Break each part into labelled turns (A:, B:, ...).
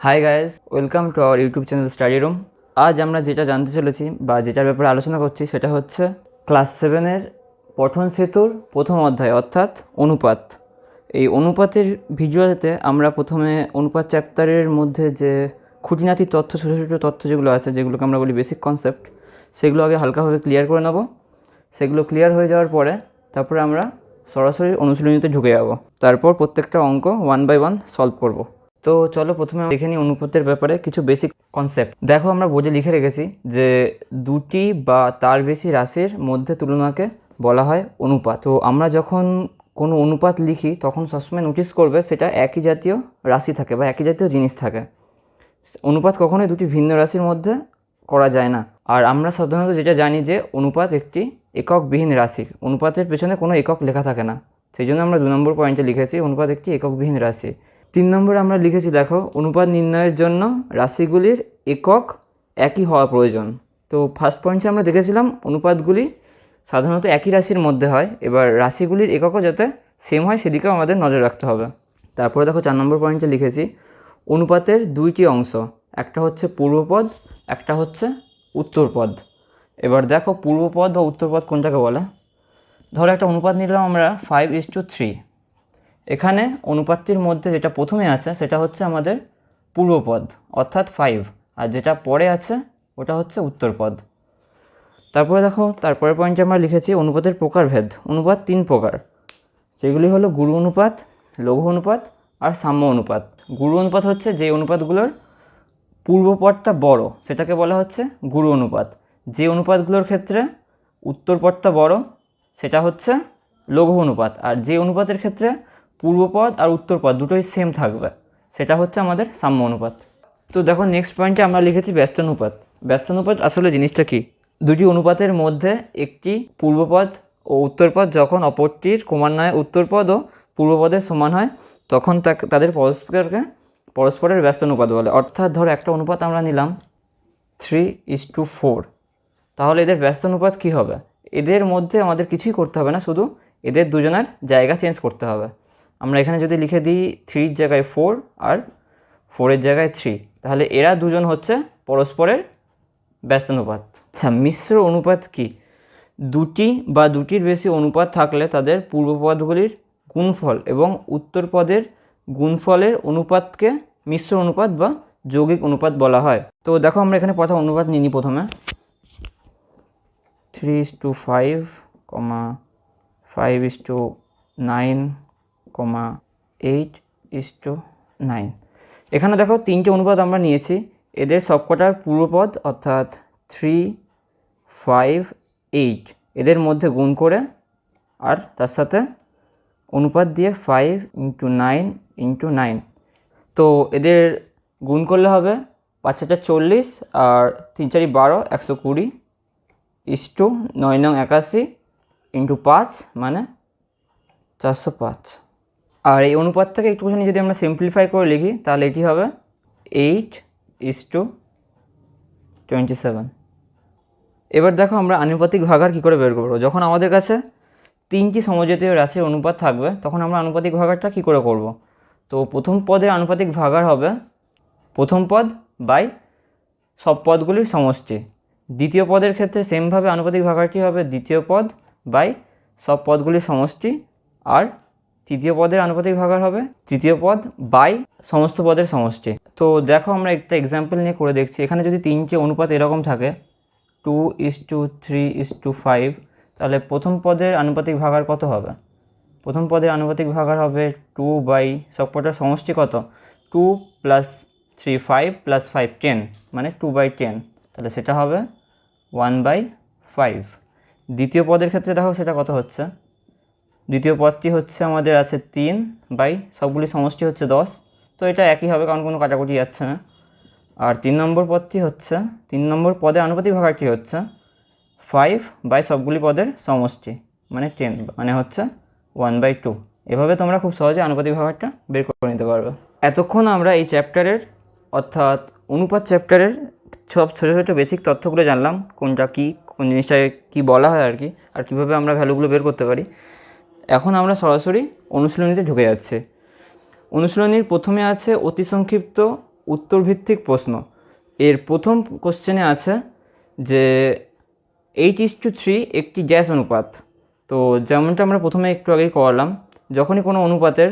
A: Hi guys, welcome to our YouTube channel study room. আজ আমরা যেটা জানতে চলেছি বা যেটার ব্যাপারে আলোচনা করছি সেটা হচ্ছে ক্লাস 7-এর পঠন সেতুর প্রথম অধ্যায় অর্থাৎ অনুপাত। এই অনুপাতের ভিডিওতে আমরা প্রথমে অনুপাত চ্যাপ্টারের মধ্যে যে খুঁটিনাটি তথ্য, ছোটো ছোটো তথ্য যেগুলো আছে, যেগুলোকে আমরা বলি বেসিক কনসেপ্ট, সেগুলো আগে হালকাভাবে ক্লিয়ার করে নেব। সেগুলো ক্লিয়ার হয়ে যাওয়ার পরে তারপরে আমরা সরাসরি অনুশীলনীতে ঢুকে যাব। তারপর প্রত্যেকটা অঙ্ক 1 বাই 1 সলভ করব। তো চলো প্রথমে দেখে নিই অনুপাতের ব্যাপারে কিছু বেসিক কনসেপ্ট। দেখো, আমরা বোর্ডে লিখে রেখেছি যে দুটি বা তার বেশি রাশির মধ্যে তুলনাকে বলা হয় অনুপাত। তো আমরা যখন কোনো অনুপাত লিখি তখন সবসময় নোটিস করবে সেটা একই জাতীয় রাশি থাকে বা একই জাতীয় জিনিস থাকে। অনুপাত কখনোই দুটি ভিন্ন রাশির মধ্যে করা যায় না। আর আমরা সাধারণত যেটা জানি যে অনুপাত একটি এককবিহীন রাশি, অনুপাতের পেছনে কোনো একক লেখা থাকে না। সেই জন্য আমরা 2 নম্বর পয়েন্টে লিখেছি অনুপাত একটি এককবিহীন রাশি। 3 নম্বরে আমরা লিখেছি, দেখো, অনুপাত নির্ণয়ের জন্য রাশিগুলির একক একই হওয়া প্রয়োজন। তো ফার্স্ট পয়েন্টে আমরা দেখেছিলাম অনুপাতগুলি সাধারণত একই রাশির মধ্যে হয়, এবার রাশিগুলির এককও যাতে সেম হয় সেদিকেও আমাদের নজর রাখতে হবে। তারপরে দেখো 4 নম্বর পয়েন্টে লিখেছি অনুপাতের দুইটি অংশ, একটা হচ্ছে পূর্বপদ, একটা হচ্ছে উত্তরপদ। এবার দেখো পূর্বপদ বা উত্তরপদ কোনটাকে বলে। ধরো একটা অনুপাত নিলাম আমরা 5:3। এখানে অনুপাতটির মধ্যে যেটা প্রথমে আছে সেটা হচ্ছে আমাদের পূর্বপদ অর্থাৎ 5, আর যেটা পরে আছে ওটা হচ্ছে উত্তরপদ। তারপরে দেখো তারপরের পয়েন্টে আমরা লিখেছি অনুপাতের প্রকারভেদ। অনুপাত 3 প্রকার, সেগুলি হলো গুরু অনুপাত, লঘু অনুপাত আর সাম্য অনুপাত। গুরু অনুপাত হচ্ছে যে অনুপাতগুলোর পূর্বপদটা বড় সেটাকে বলা হচ্ছে গুরু অনুপাত। যে অনুপাতগুলোর ক্ষেত্রে উত্তরপদটা বড় সেটা হচ্ছে লঘু অনুপাত। আর যে অনুপাতের ক্ষেত্রে পূর্বপদ আর উত্তরপদ দুটোই সেম থাকবে সেটা হচ্ছে আমাদের সাম্য অনুপাত। তো দেখো নেক্সট পয়েন্টে আমরা লিখেছি ব্যস্তানুপাত। ব্যস্তানুপাত আসলে জিনিসটা কি? দুটি অনুপাতের মধ্যে একটি পূর্বপদ ও উত্তরপদ যখন অপরটির ক্রমান্বয়ে উত্তরপদ ও পূর্বপদের সমান হয় তখন তাদের পরস্পরের ব্যস্তানুপাত বলে। অর্থাৎ ধরো একটা অনুপাত আমরা নিলাম 3:4, তাহলে এদের ব্যস্তানুপাত কী হবে? এদের মধ্যে আমাদের কিছুই করতে হবে না, শুধু এদের দুজনের জায়গা চেঞ্জ করতে হবে। আমরা এখানে যদি লিখে দিই 3-এর জায়গায় 4 আর 4-এর জায়গায় 3, তাহলে এরা দুজন হচ্ছে পরস্পরের ব্যস্তানুপাত। আচ্ছা, মিশ্র অনুপাত কি? দুটি বা দুটির বেশি অনুপাত থাকলে তাদের পূর্বপদগুলির গুণফল এবং উত্তরপদের গুণফলের অনুপাতকে মিশ্র অনুপাত বা যৌগিক অনুপাত বলা হয়। তো দেখো আমরা এখানে প্রথম অনুপাত নিই প্রথমে 3:5, 5:9, 8:9। এখানে দেখো 3টে অনুপাত আমরা নিয়েছি, এদের সবকটার পূর্বপদ অর্থাৎ 3, 5, 8 এদের মধ্যে গুণ করে আর তার সাথে অনুপাত দিয়ে 5:9 তো এদের গুণ করলে হবে 5×4 = 40 আর 3×4 = 12, 120 9×9 = 81 × 5 মানে 405। আর এই অনুপাতটাকে একটুখানি যদি আমরা সিম্পলিফাই করে লিখি তাহলে এটি হবে 8:27। এবার দেখো আমরা আনুপাতিক ভাগাড় কী করে বের করবো। যখন আমাদের কাছে 3টি সমজাতীয় রাশির অনুপাত থাকবে তখন আমরা আনুপাতিক ভাগাড়টা কী করে করব। তো প্রথম পদের আনুপাতিক ভাগাড় হবে প্রথম পদ বাই সব পদগুলির সমষ্টি। দ্বিতীয় পদের ক্ষেত্রে সেমভাবে আনুপাতিক ভাগাড়টি হবে দ্বিতীয় পদ বাই সব পদগুলির সমষ্টি। আর তৃতীয় পদের আনুপাতিক ভাগাড় হবে তৃতীয় পদ বাই সমস্ত পদের সমষ্টি। তো দেখো আমরা একটা এক্সাম্পল নিয়ে করে দেখছি। এখানে যদি 3টে অনুপাত এরকম থাকে 2:3:5, তাহলে প্রথম পদের আনুপাতিক ভাগাড় কত হবে? প্রথম পদের আনুপাতিক ভাগাড় হবে 2 বাই সব কটার সমষ্টি কত? 2 + 3 5 + 5 10, মানে 2/10, তাহলে সেটা হবে 1/5। দ্বিতীয় পদের ক্ষেত্রে দেখো সেটা কত হচ্ছে। দ্বিতীয় পদটি হচ্ছে আমাদের আছে 3 বাই সবগুলি সমষ্টি হচ্ছে 10, তো এটা একই হবে কারণ কোনো কাটাকুটি যাচ্ছে না। আর 3 নম্বর পদটি হচ্ছে 3 নম্বর পদের আনুপাতিক ভাগাড়টি হচ্ছে 5 বাই সবগুলি পদের সমষ্টি মানে 10, মানে হচ্ছে 1/2। এভাবে তোমরা খুব সহজে আনুপাতিক ভাগাড়টা বের করে নিতে পারবে। এতক্ষণ আমরা এই চ্যাপ্টারের অর্থাৎ অনুপাত চ্যাপ্টারের সব ছোটো ছোটো বেসিক তথ্যগুলো জানলাম, কোনটা কী, কোন জিনিসটাকে কী বলা হয় আর কি, আর কীভাবে আমরা ভ্যালুগুলো বের করতে পারি। এখন আমরা সরাসরি অনুশীলনীতে ঢুকে যাচ্ছি। অনুশীলনীর প্রথমে আছে অতি সংক্ষিপ্ত উত্তরভিত্তিক প্রশ্ন। এর প্রথম কোশ্চেনে আছে যে 8:3 একটি গ্যাস অনুপাত। তো যেমনটা আমরা প্রথমে একটু আগেই করালাম, যখনই কোনো অনুপাতের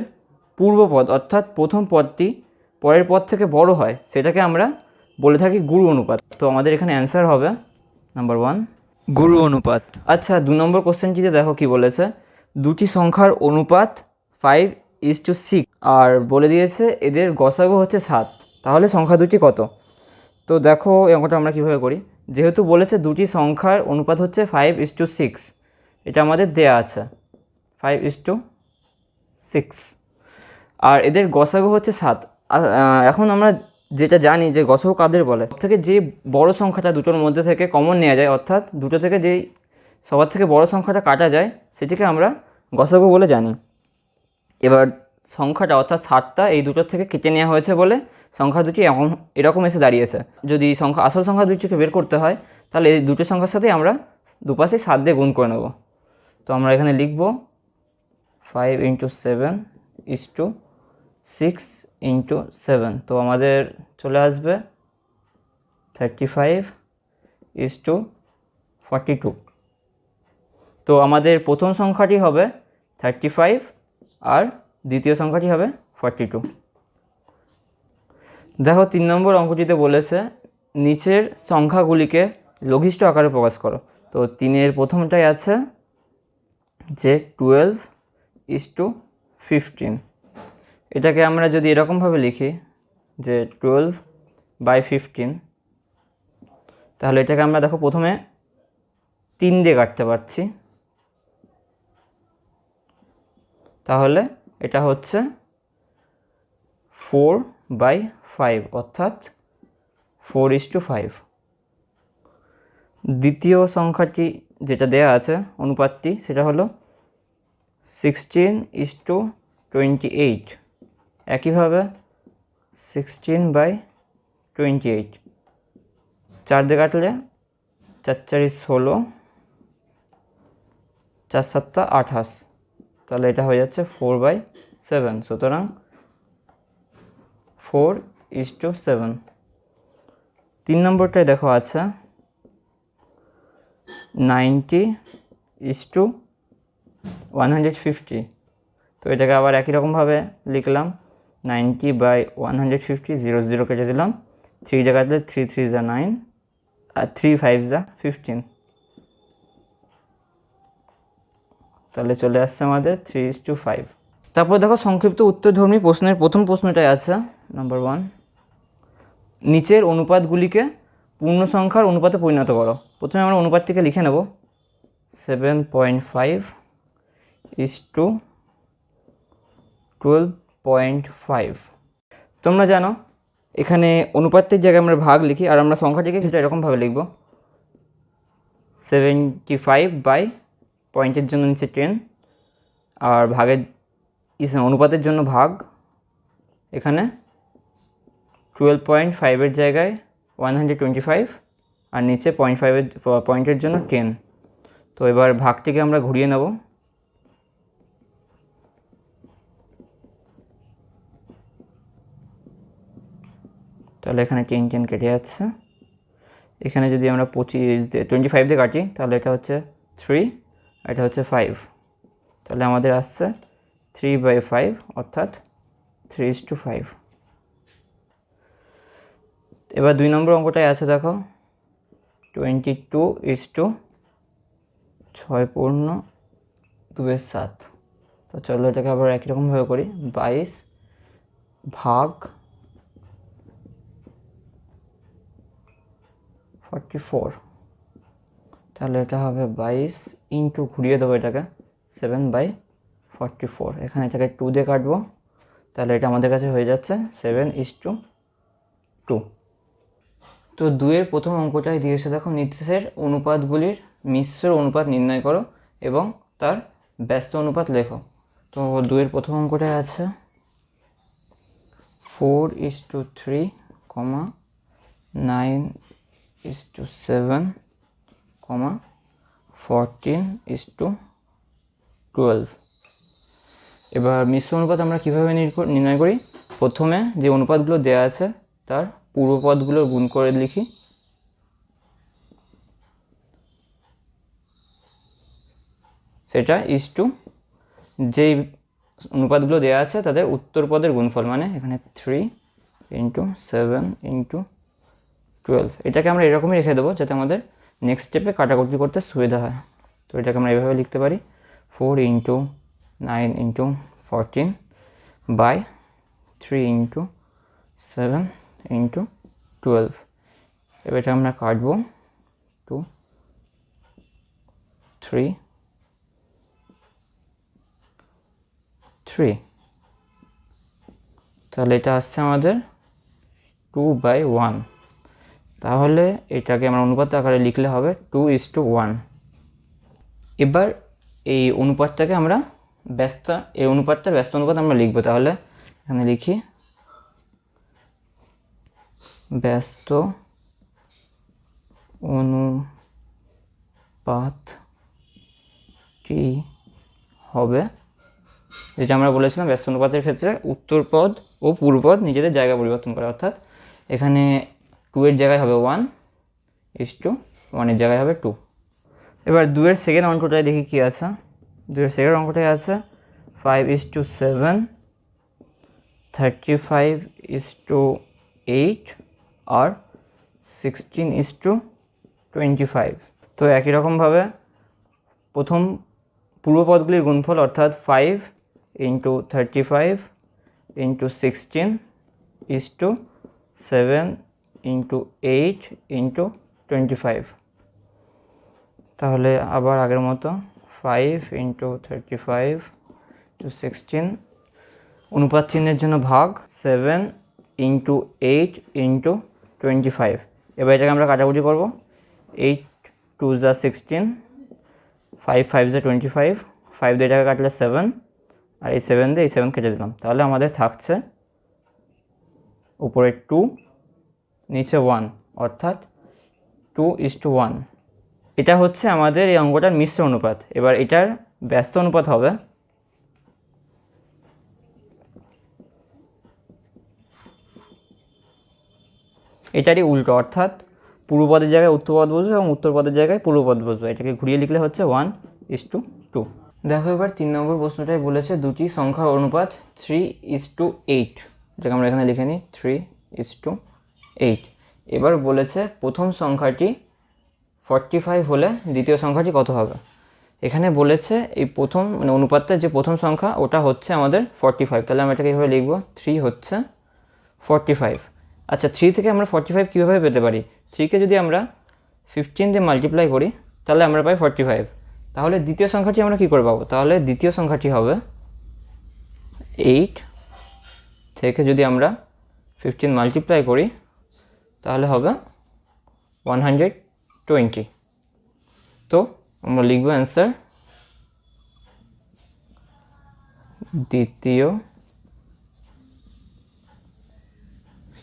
A: পূর্বপদ অর্থাৎ প্রথম পদটি পরের পদ থেকে বড় হয় সেটাকে আমরা বলে থাকি গুরু অনুপাত। তো আমাদের এখানে অ্যান্সার হবে নাম্বার 1, গুরু অনুপাত। আচ্ছা, 2 নম্বর কোশ্চেনটিতে দেখো কি বলেছে, দুটি সংখ্যার অনুপাত 5:6 আর বলে দিয়েছে এদের গসাগু হচ্ছে 7, তাহলে সংখ্যা দুটি কত? তো দেখো এই অঙ্কটা আমরা কীভাবে করি। যেহেতু বলেছে দুটি সংখ্যার অনুপাত হচ্ছে 5:6, এটা আমাদের দেয়া আছে 5:6, আর এদের গসাগু হচ্ছে 7। এখন আমরা যেটা জানি যে গসাগু কাদের বলে, থেকে যে বড় সংখ্যাটা দুটোর মধ্যে থেকে কমন নেওয়া যায়, অর্থাৎ দুটো থেকে যেই সবার থেকে বড় সংখ্যাটা কাটা যায় সেটিকে আমরা গসাগু বলে জানি। এবার সংখ্যাটা অর্থাৎ 7টা এই দুটোর থেকে কেটে নেওয়া হয়েছে বলে সংখ্যা দুটি এরকম এসে দাঁড়িয়েছে। যদি আসল সংখ্যা দুটিকে বের করতে হয় তাহলে এই দুটো সংখ্যার সাথে আমরা দুপাশে 7 দিয়ে গুণ করে নেব। তো আমরা এখানে লিখব 5 × 7 = 6 × 7। তো আমাদের চলে আসবে 35:42। তো আমাদের প্রথম সংখ্যাটি হবে 35 আর দ্বিতীয় সংখ্যাটি হবে 42। দেখো 3 নম্বর অঙ্কটিতে বলেছে নিচের সংখ্যাগুলিকে লঘিষ্ঠ আকারে প্রকাশ করো। তো 3-এর প্রথমটাই আছে যে 12:15। এটাকে আমরা যদি এরকমভাবে লিখি যে 12/15, তাহলে এটাকে আমরা দেখো প্রথমে 3 দিয়ে কাটতে পারছি, তাহলে এটা হচ্ছে 4/5 অর্থাৎ 4:5। দ্বিতীয় সংখ্যাটি যেটা দেয়া আছে অনুপাতটি সেটা হলো 16:28। একইভাবে 16/28, 4 দিয়ে কাটলে 4×4 = 16, 4×7 = 28, তাহলে এটা হয়ে যাচ্ছে 4/7। সুতরাং 4:7। 3 নম্বরটায় দেখো আছে 90:150। তো এটাকে আবার একই রকমভাবে লিখলাম 90/150, 0 0 কেটে দিলাম, 3 দিয়ে কাটলে 3 3 = 9 আর 3 5 = 15, তাহলে চলে আসছে আমাদের 3:5। তারপর দেখো সংক্ষিপ্ত উত্তরধর্মী প্রশ্নের প্রথম প্রশ্নটাই আছে নাম্বার 1, নিচের অনুপাতগুলিকে পূর্ণ সংখ্যার অনুপাতে পরিণত করো। প্রথমে আমরা অনুপাতটিকে লিখে নেব 7.5:12.5। তোমরা জানো এখানে অনুপাতের জায়গায় আমরা ভাগ লিখি আর আমরা সংখ্যাটিকে সেটা এরকমভাবে লিখব 75/, পয়েন্টের জন্য নিচে 10, আর ভাগের অনুপাতের জন্য ভাগ এখানে 12.5-এর জায়গায় 125 আর নিচে 0.5-এর পয়েন্টের জন্য 10। তো এবার ভাগটিকে আমরা ঘুরিয়ে নেব, তাহলে এখানে 10 10 কেটে যাচ্ছে। এখানে যদি আমরা 25 দিয়ে কাটি তাহলে এটা হচ্ছে 3, এটা হচ্ছে 5, তাহলে আমাদের আসছে 3/5 অর্থাৎ 3:5। এবার 2 নম্বর অঙ্কটাই আছে দেখো 22:6.2/7। তো চলো এটাকে আবার একই রকমভাবে করি 22/44, তাহলে এটা হবে 22 ইন্টু ঘুরিয়ে দেবো এটাকে 7/44। এখানে এটাকে 2 দিয়ে কাটবো, তাহলে এটা আমাদের কাছে হয়ে যাচ্ছে 7:2। তো 2-এর প্রথম অঙ্কটাই দিয়েছে দেখো নিচের অনুপাতগুলির মিশ্র অনুপাত নির্ণয় করো এবং তার ব্যস্ত অনুপাত লেখো। তো 2-এর প্রথম অঙ্কটাই আছে 4:3, 9:7, 14:12। এবার মিশ্র অনুপাত আমরা কীভাবে নির্ণয় করি? প্রথমে যে অনুপাতগুলো দেওয়া আছে তার পূর্বপদগুলোর গুণ করে লিখি। সেটা ইজ টু যেই অনুপাতগুলো দেওয়া আছে তাদের উত্তর পদের গুণফল, মানে এখানে 3 ইন্টু 7 ইন্টু 12। এটাকে আমরা এরকমই রেখে দেবো যাতে আমাদের নেক্সট স্টেপে কাটাকুটি করতে সুবিধা হয়। তো এটাকে আমরা এভাবে লিখতে পারি 4 into 9 into 14 by 3 into 7 into 12। এবার এটা আমরা কাটবো 2 3 3, তাহলে এটা আসছে আমাদের 2/1। তাহলে এটাকে আমরা অনুপাত আকারে লিখলে হবে 2:1। এবার এই অনুপাতটাকে আমরা এই অনুপাতটা ব্যস্ত অনুপাত আমরা লিখব। তাহলে এখানে লিখি ব্যস্ত অনুপাতটি হবে, যেটা আমরা বলেছিলাম ব্যস্ত অনুপাতের ক্ষেত্রে উত্তর পদ ও পূর্বপদ নিজেদের জায়গা পরিবর্তন করে, অর্থাৎ এখানে 2 এর জায়গায় হবে 1:1 এর জায়গায় হবে 2। এবার 2 এর সেকেন্ড অঙ্কটায় দেখি কি আছে। 2 এর সেকেন্ড অঙ্কটায় আছে 5:7, 35:8 আর 16:25। তো একই রকমভাবে প্রথম পূর্বপদগুলির গুণফল অর্থাৎ 5 ইন্টু 35 ইন্টু 16 7 ইন্টু 8 ইন্টু 25। তাহলে আবার আগের মতো 5 ইন্টু 35 টু 16, অনুপাত চিহ্নের জন্য ভাগ 7 ইন্টু 8 ইন্টু 25। এবার এটাকে আমরা কাটাকুটি করবো। 8 2 যা 16, 5 5 যা 25, 5 দিয়ে এটাকে কাটলে 7, আর এই 7 দিয়ে এই 7 কেটে দিলাম। তাহলে আমাদের থাকছে উপরে 2 নিচে 1, অর্থাৎ 2:1। এটা হচ্ছে আমাদের এই অঙ্কটার মিশ্র অনুপাত। এবার এটার ব্যস্ত অনুপাত হবে এটারই উল্টো, অর্থাৎ পূর্বপদের জায়গায় উত্তরপদ বসবে এবং উত্তরপদের জায়গায় পূর্বপদ বসবে। এটাকে ঘুরিয়ে লিখলে হচ্ছে 1:2। দেখো এবার 3 নম্বর প্রশ্নটাই বলেছে দুটি সংখ্যার অনুপাত 3:8, যেটাকে আমরা এখানে লিখে নিই 3:8। এবার বলেছে প্রথম সংখ্যাটি 45 হলে দ্বিতীয় সংখ্যাটি কত হবে। এখানে বলেছে এই প্রথম মানে অনুপাতটা যে প্রথম সংখ্যা ওটা হচ্ছে আমাদের 45। তাহলে আমরা এটাকে এইভাবে লিখবো 3 হচ্ছে 45। আচ্ছা 3 থেকে আমরা 45 কীভাবে পেতে পারি? 3কে যদি আমরা 15 দিয়ে মাল্টিপ্লাই করি তাহলে আমরা পাই 45। তাহলে দ্বিতীয় সংখ্যাটি আমরা কী করে পাবো? তাহলে দ্বিতীয় সংখ্যাটি হবে 8 থেকে যদি আমরা 15 মাল্টিপ্লাই করি তাহলে হবে 120। তো আমরা লিখব অ্যান্সার দ্বিতীয়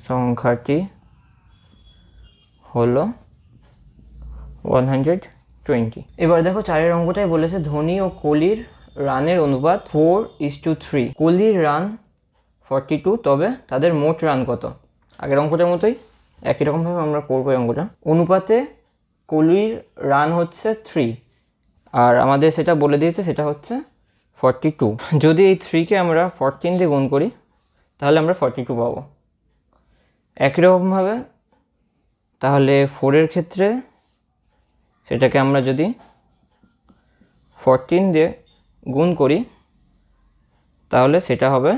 A: সংখ্যাটি হলো 120। এবার দেখো 4 অঙ্কটাই বলেছে ধনী ও কলির রানের অনুপাত 4:3। কলির রান 42, তবে তাদের মোট রান কত? আগের অঙ্কটার মতোই একই রকমভাবে আমরা করবো এই অঙ্কটা। অনুপাতে কলির রান হচ্ছে 3 আর আমাদের সেটা বলে দিয়েছে সেটা হচ্ছে 42। যদি এই 3কে আমরা 14 দিয়ে গুণ করি তাহলে আমরা 42 পাবো। একই রকমভাবে তাহলে 4-এর ক্ষেত্রে সেটাকে আমরা যদি 14 দিয়ে গুণ করি তাহলে সেটা হবে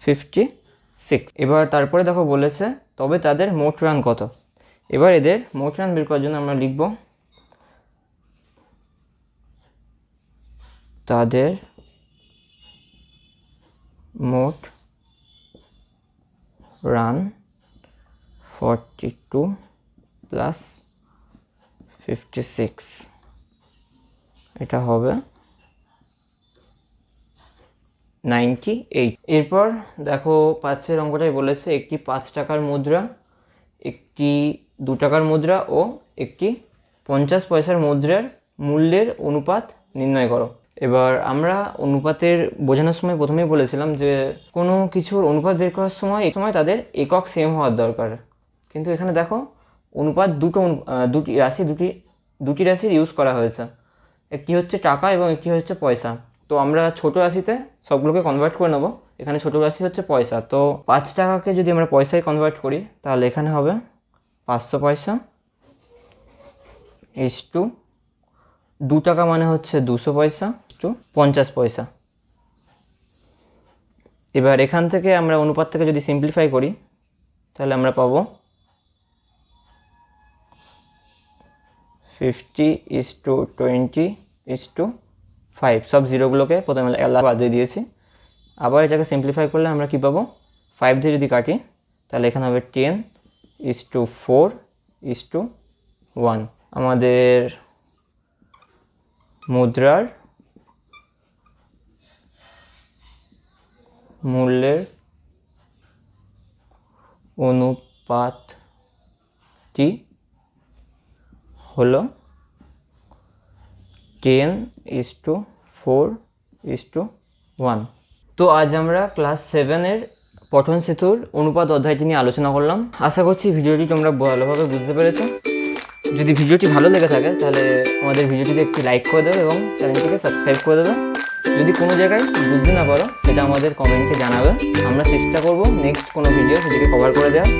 A: 56। এবার তারপরে দেখো বলেছে তবে তাদের মোট রান কত। এবার এদের মোট রান বের করার জন্য আমরা লিখব তাদের মোট রান 42 প্লাস 56, এটা হবে 98। এরপর দেখো 5-এর অঙ্কটাই বলেছে একটি 5 টাকার মুদ্রা, একটি 2 টাকার মুদ্রা ও একটি 50 পয়সার মুদ্রার মূল্যের অনুপাত নির্ণয় করো। এবার আমরা অনুপাতের বোঝানোর সময় প্রথমেই বলেছিলাম যে কোনো কিছুর অনুপাত বের করার সময় তাদের একক সেম হওয়ার দরকার। কিন্তু এখানে দেখো অনুপাত দুটি রাশির ইউজ করা হয়েছে। একটি হচ্ছে টাকা এবং একটি হচ্ছে পয়সা। তো আমরা ছোট রাশিতে সবগুলোকে কনভার্ট করে নেব। এখানে ছোট রাশি হচ্ছে পয়সা, তো 5 টাকাকে যদি আমরা পয়সায় কনভার্ট করি তাহলে এখানে হবে 500 পয়সা ইস টু 2 টাকা মানে হচ্ছে 200 পয়সা টু 50 পয়সা। এবার এখান থেকে আমরা অনুপাতটাকে যদি সিম্পলিফাই করি তাহলে আমরা পাবো 50:20:5। সব জিরোগুলোকে প্রথমে বাদ দিয়ে দিয়েছি। আবার এটাকে সিম্পলিফাই করলে আমরা কি পাবো, 5 দিয়ে যদি কাটি তাহলে এখানে হবে 10:4:1। আমাদের মুদ্রার মূল্যের অনুপাতটি হলো 10:4:1। তো আজ আমরা ক্লাস 7-এর পঠন সেতুর অনুপাত অধ্যায়টি নিয়ে আলোচনা করলাম। আশা করছি ভিডিওটি তোমরা ভালোভাবে বুঝতে পেরেছো। যদি ভিডিওটি ভালো লেগে থাকে তাহলে আমাদের ভিডিওটিতে একটি লাইক করে দেবে এবং চ্যানেলটিকে সাবস্ক্রাইব করে দেবে। যদি কোনো জায়গায় বুঝতে না পারো সেটা আমাদের কমেন্টে জানাবে, আমরা চেষ্টা করব নেক্সট কোনো ভিডিও সেটিকে কভার করে দেওয়ার।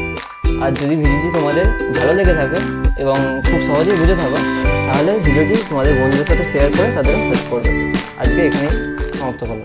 A: আর যদি ভিডিওটি তোমাদের ভালো লেগে থাকে এবং খুব সহজেই বুঝে থাকো তাহলে ভিডিওটি তোমাদের বন্ধুদের সাথে শেয়ার করে তাদের হেল্প করবে। আজকে এখানেই সমাপ্ত করলাম।